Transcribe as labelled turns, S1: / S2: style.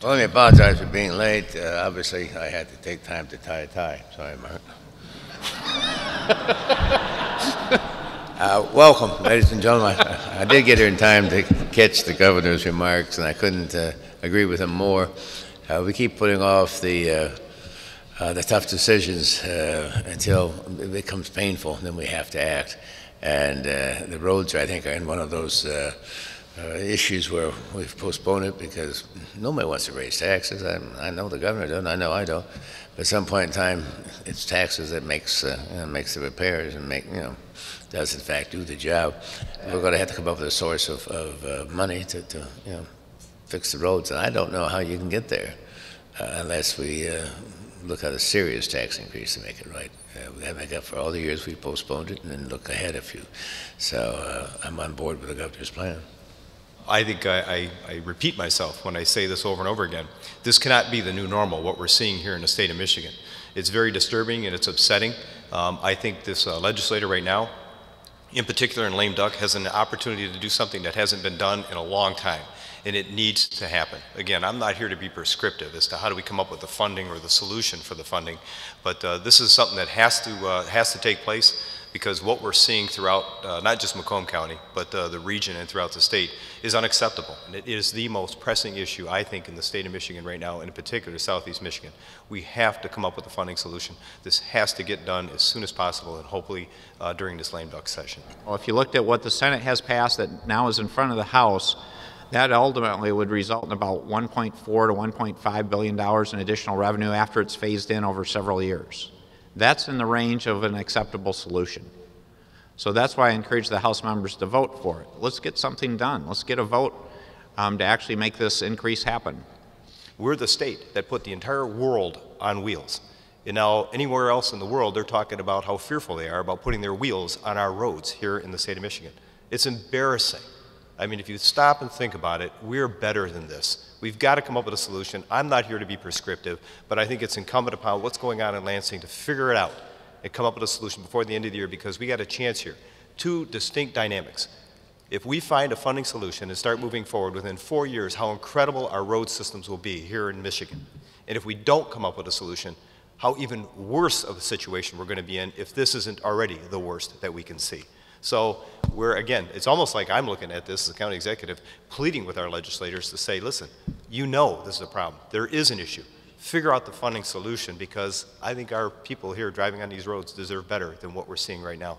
S1: Well, let me apologize for being late. Obviously, I had to take time to tie a tie. Sorry, Mark. Welcome, ladies and gentlemen. I did get here in time to catch the governor's remarks, and I couldn't agree with him more. We keep putting off the tough decisions until it becomes painful, and then we have to act. And the roads, I think, are in one of those issues where we've postponed it because nobody wants to raise taxes. I know the governor doesn't. I know I don't. But at some point in time, it's taxes that makes the repairs and does in fact do the job. We're going to have to come up with a source of money to fix the roads, and I don't know how you can get there unless we look at a serious tax increase to make it right. We haven't got for all the years we postponed it, and then look ahead a few. So I'm on board with the governor's plan.
S2: I think I repeat myself when I say this over and over again. This cannot be the new normal, what we're seeing here in the state of Michigan. It's very disturbing and it's upsetting. I think this legislator right now, in particular in lame duck, has an opportunity to do something that hasn't been done in a long time, and it needs to happen. Again, I'm not here to be prescriptive as to how do we come up with the funding or the solution for the funding, but this is something that has to take place, because what we're seeing throughout not just Macomb County, but the region and throughout the state is unacceptable. And it is the most pressing issue, I think, in the state of Michigan right now, and in particular Southeast Michigan. We have to come up with a funding solution. This has to get done as soon as possible, and hopefully during this lame duck session.
S3: Well, if you looked at what the Senate has passed that now is in front of the House, that ultimately would result in about $1.4 to $1.5 billion in additional revenue after it's phased in over several years. That's in the range of an acceptable solution. So that's why I encourage the House members to vote for it. Let's get something done. Let's get a vote to actually make this increase happen.
S2: We're the state that put the entire world on wheels. And now anywhere else in the world, they're talking about how fearful they are about putting their wheels on our roads here in the state of Michigan. It's embarrassing. I mean, if you stop and think about it, we're better than this. We've got to come up with a solution. I'm not here to be prescriptive, but I think it's incumbent upon what's going on in Lansing to figure it out and come up with a solution before the end of the year, because we got a chance here. Two distinct dynamics. If we find a funding solution and start moving forward within 4 years, how incredible our road systems will be here in Michigan. And if we don't come up with a solution, how even worse of a situation we're going to be in if this isn't already the worst that we can see. So again, it's almost like I'm looking at this as a county executive, pleading with our legislators to say, listen, you know this is a problem. There is an issue. Figure out the funding solution, because I think our people here driving on these roads deserve better than what we're seeing right now.